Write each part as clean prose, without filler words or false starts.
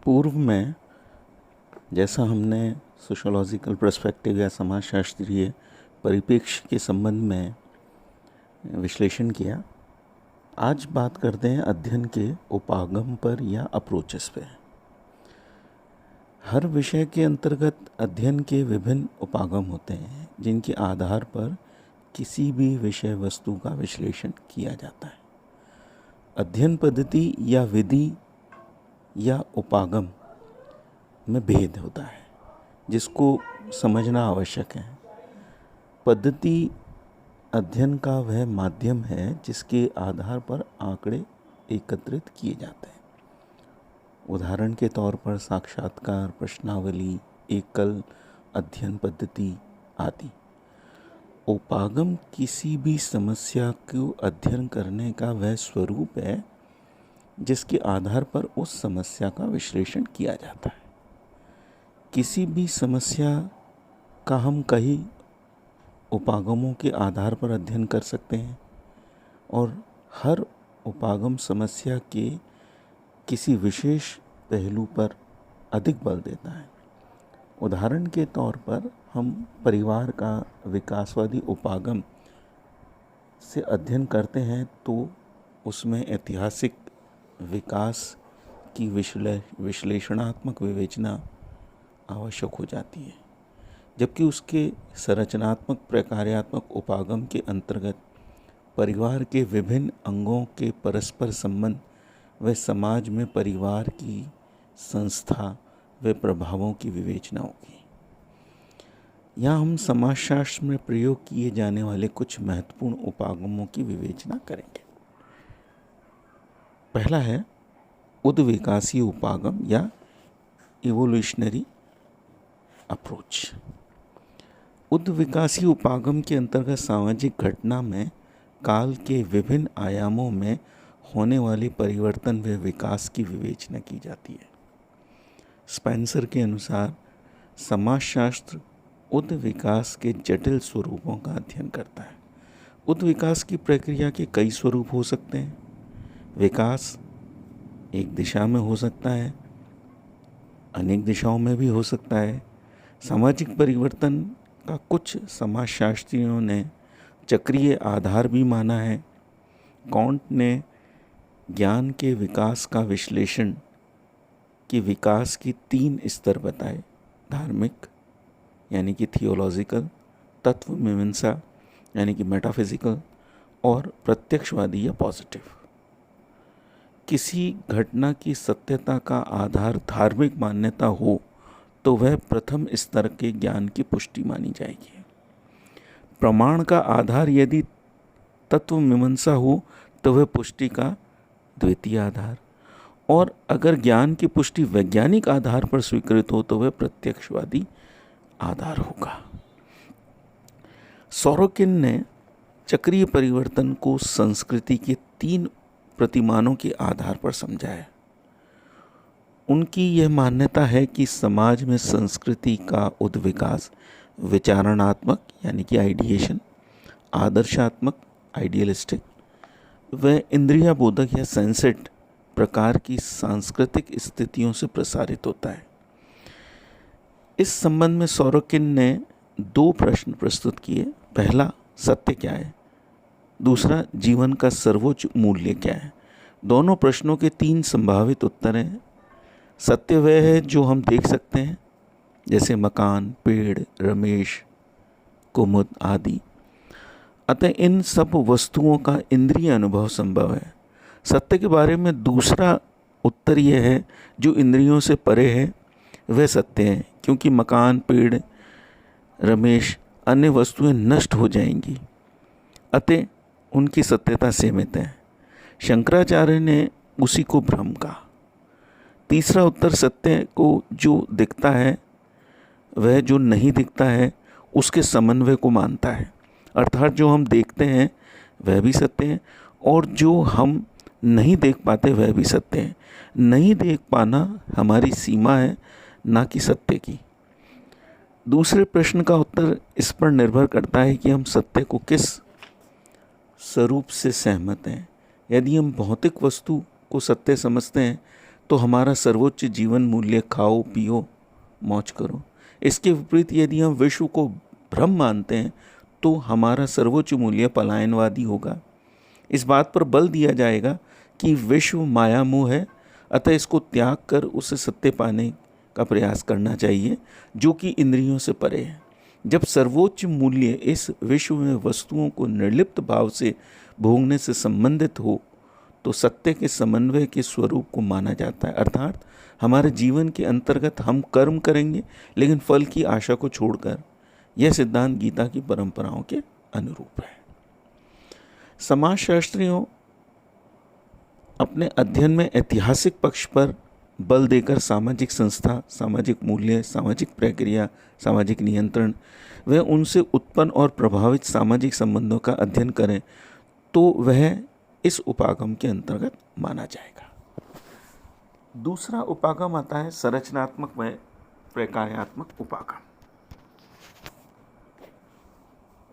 पूर्व में जैसा हमने सोशोलॉजिकल पर्सपेक्टिव या समाजशास्त्रीय परिप्रेक्ष्य के संबंध में विश्लेषण किया, आज बात करते हैं अध्ययन के उपागम पर या अप्रोचेस पे। हर विषय के अंतर्गत अध्ययन के विभिन्न उपागम होते हैं जिनके आधार पर किसी भी विषय वस्तु का विश्लेषण किया जाता है। अध्ययन पद्धति या विधि या उपागम में भेद होता है जिसको समझना आवश्यक है। पद्धति अध्ययन का वह माध्यम है जिसके आधार पर आंकड़े एकत्रित किए जाते हैं। उदाहरण के तौर पर साक्षात्कार, प्रश्नावली, एकल अध्ययन पद्धति आदि। उपागम किसी भी समस्या को अध्ययन करने का वह स्वरूप है जिसके आधार पर उस समस्या का विश्लेषण किया जाता है। किसी भी समस्या का हम कई उपागमों के आधार पर अध्ययन कर सकते हैं और हर उपागम समस्या के किसी विशेष पहलू पर अधिक बल देता है। उदाहरण के तौर पर हम परिवार का विकासवादी उपागम से अध्ययन करते हैं तो उसमें ऐतिहासिक विकास की विश्लेषणात्मक विवेचना आवश्यक हो जाती है, जबकि उसके संरचनात्मक प्रकार्यात्मक उपागम के अंतर्गत परिवार के विभिन्न अंगों के परस्पर संबंध व समाज में परिवार की संस्था व प्रभावों की विवेचना होगी। यहाँ हम समाजशास्त्र में प्रयोग किए जाने वाले कुछ महत्वपूर्ण उपागमों की विवेचना करेंगे। पहला है उद्विकासीय उपागम या इवोल्यूशनरी अप्रोच। उद्विकासीय उपागम के अंतर्गत सामाजिक घटना में काल के विभिन्न आयामों में होने वाले परिवर्तन व विकास की विवेचना की जाती है। स्पेंसर के अनुसार समाजशास्त्र उद्विकास के जटिल स्वरूपों का अध्ययन करता है। उद्विकास की प्रक्रिया के कई स्वरूप हो सकते हैं। विकास एक दिशा में हो सकता है, अनेक दिशाओं में भी हो सकता है। सामाजिक परिवर्तन का कुछ समाजशास्त्रियों ने चक्रीय आधार भी माना है। कॉन्ट ने ज्ञान के विकास का विश्लेषण कि विकास की 3 स्तर बताए: धार्मिक यानी कि थियोलॉजिकल, तत्वमीमांसा यानी कि मेटाफिजिकल और प्रत्यक्षवादी या पॉजिटिव। किसी घटना की सत्यता का आधार धार्मिक मान्यता हो तो वह प्रथम स्तर के ज्ञान की पुष्टि मानी जाएगी। प्रमाण का आधार यदि तत्वमीमांसा हो तो वह पुष्टि का द्वितीय आधार, और अगर ज्ञान की पुष्टि वैज्ञानिक आधार पर स्वीकृत हो तो वह प्रत्यक्षवादी आधार होगा। सोरोकिन ने चक्रीय परिवर्तन को संस्कृति के 3 प्रतिमानों के आधार पर समझा है। उनकी यह मान्यता है कि समाज में संस्कृति का उद्विकास विचारणात्मक यानी कि आइडिएशन, आदर्शात्मक आइडियलिस्टिक व इंद्रिया बोधक या सेंसेट प्रकार की सांस्कृतिक स्थितियों से प्रसारित होता है। इस संबंध में सोरोकिन ने 2 प्रश्न प्रस्तुत किए। पहला, सत्य क्या है? दूसरा, जीवन का सर्वोच्च मूल्य क्या है? दोनों प्रश्नों के 3 संभावित उत्तर हैं। सत्य वह है जो हम देख सकते हैं, जैसे मकान, पेड़, रमेश, कुमुद आदि। अतः इन सब वस्तुओं का इंद्रिय अनुभव संभव है। सत्य के बारे में दूसरा उत्तर यह है, जो इंद्रियों से परे है वह सत्य है, क्योंकि मकान, पेड़, रमेश अन्य वस्तुएं नष्ट हो जाएंगी, अतः उनकी सत्यता सीमित है। शंकराचार्य ने उसी को भ्रम कहा। तीसरा उत्तर, सत्य को जो दिखता है वह जो नहीं दिखता है उसके समन्वय को मानता है, अर्थात जो हम देखते हैं वह भी सत्य है और जो हम नहीं देख पाते वह भी सत्य है। नहीं देख पाना हमारी सीमा है, ना कि सत्य की। दूसरे प्रश्न का उत्तर इस पर निर्भर करता है कि हम सत्य को किस स्वरूप से सहमत हैं। यदि हम भौतिक वस्तु को सत्य समझते हैं तो हमारा सर्वोच्च जीवन मूल्य खाओ पियो मौज करो। इसके विपरीत यदि हम विश्व को भ्रम मानते हैं तो हमारा सर्वोच्च मूल्य पलायनवादी होगा। इस बात पर बल दिया जाएगा कि विश्व मायामोह है, अतः इसको त्याग कर उसे सत्य पाने का प्रयास करना चाहिए जो कि इंद्रियों से परे है। जब सर्वोच्च मूल्य इस विश्व में वस्तुओं को निर्लिप्त भाव से भोगने से संबंधित हो तो सत्य के समन्वय के स्वरूप को माना जाता है। अर्थात हमारे जीवन के अंतर्गत हम कर्म करेंगे लेकिन फल की आशा को छोड़कर। यह सिद्धांत गीता की परंपराओं के अनुरूप है। समाजशास्त्रियों अपने अध्ययन में ऐतिहासिक पक्ष पर बल देकर सामाजिक संस्था, सामाजिक मूल्य, सामाजिक प्रक्रिया, सामाजिक नियंत्रण व उनसे उत्पन्न और प्रभावित सामाजिक संबंधों का अध्ययन करें तो वह इस उपागम के अंतर्गत माना जाएगा। दूसरा उपागम आता है संरचनात्मक व प्रकार्यात्मक उपागम।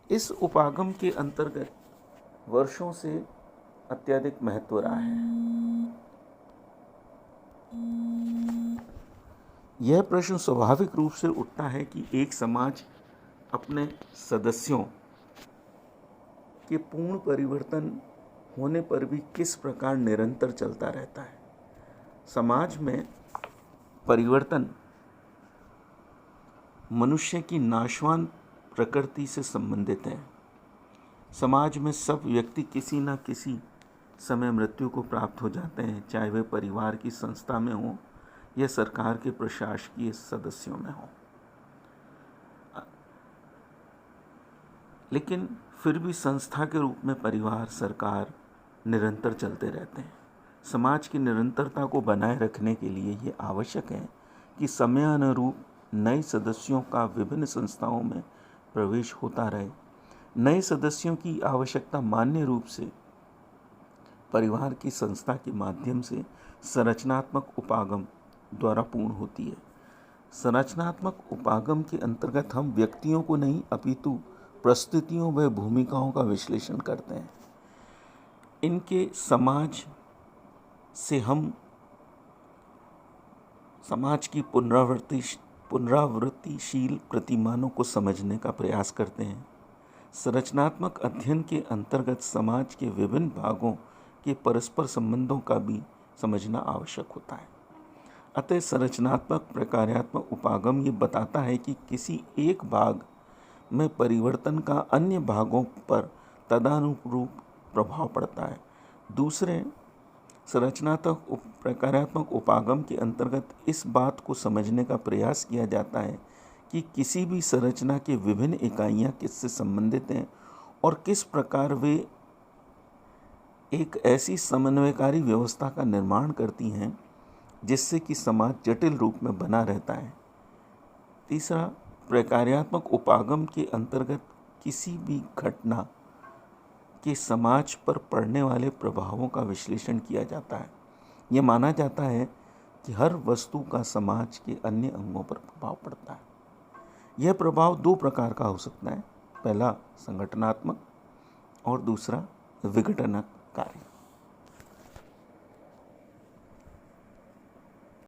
इस उपागम के अंतर्गत वर्षों से अत्यधिक महत्व रहा है। यह प्रश्न स्वाभाविक रूप से उठता है कि एक समाज अपने सदस्यों के पूर्ण परिवर्तन होने पर भी किस प्रकार निरंतर चलता रहता है। समाज में परिवर्तन मनुष्य की नाशवान प्रकृति से संबंधित है। समाज में सब व्यक्ति किसी न किसी समय मृत्यु को प्राप्त हो जाते हैं, चाहे वे परिवार की संस्था में हों या सरकार के प्रशासकीय सदस्यों में हों। लेकिन फिर भी संस्था के रूप में परिवार, सरकार निरंतर चलते रहते हैं। समाज की निरंतरता को बनाए रखने के लिए ये आवश्यक है कि समयानुरूप नए सदस्यों का विभिन्न संस्थाओं में प्रवेश होता रहे। नए सदस्यों की आवश्यकता मान्य रूप से परिवार की संस्था के माध्यम से संरचनात्मक उपागम द्वारा पूर्ण होती है। संरचनात्मक उपागम के अंतर्गत हम व्यक्तियों को नहीं अपितु परिस्थितियों व भूमिकाओं का विश्लेषण करते हैं। इनके समाज से हम समाज की पुनरावृत्तिशील प्रतिमानों को समझने का प्रयास करते हैं। संरचनात्मक अध्ययन के अंतर्गत समाज के विभिन्न भागों के परस्पर संबंधों का भी समझना आवश्यक होता है। अतः संरचनात्मक प्रकार्यात्मक उपागम ये बताता है कि किसी एक भाग में परिवर्तन का अन्य भागों पर तदनुरूप प्रभाव पड़ता है। दूसरे संरचनात्मक प्रकार्यात्मक उपागम के अंतर्गत इस बात को समझने का प्रयास किया जाता है कि किसी भी संरचना के विभिन्न इकाइयाँ किससे संबंधित हैं और किस प्रकार वे एक ऐसी समन्वयकारी व्यवस्था का निर्माण करती हैं जिससे कि समाज जटिल रूप में बना रहता है। तीसरा, प्रकार्यात्मक उपागम के अंतर्गत किसी भी घटना के समाज पर पड़ने वाले प्रभावों का विश्लेषण किया जाता है। यह माना जाता है कि हर वस्तु का समाज के अन्य अंगों पर प्रभाव पड़ता है। यह प्रभाव दो प्रकार का हो सकता है, पहला संगठनात्मक और दूसरा विघटनकारी।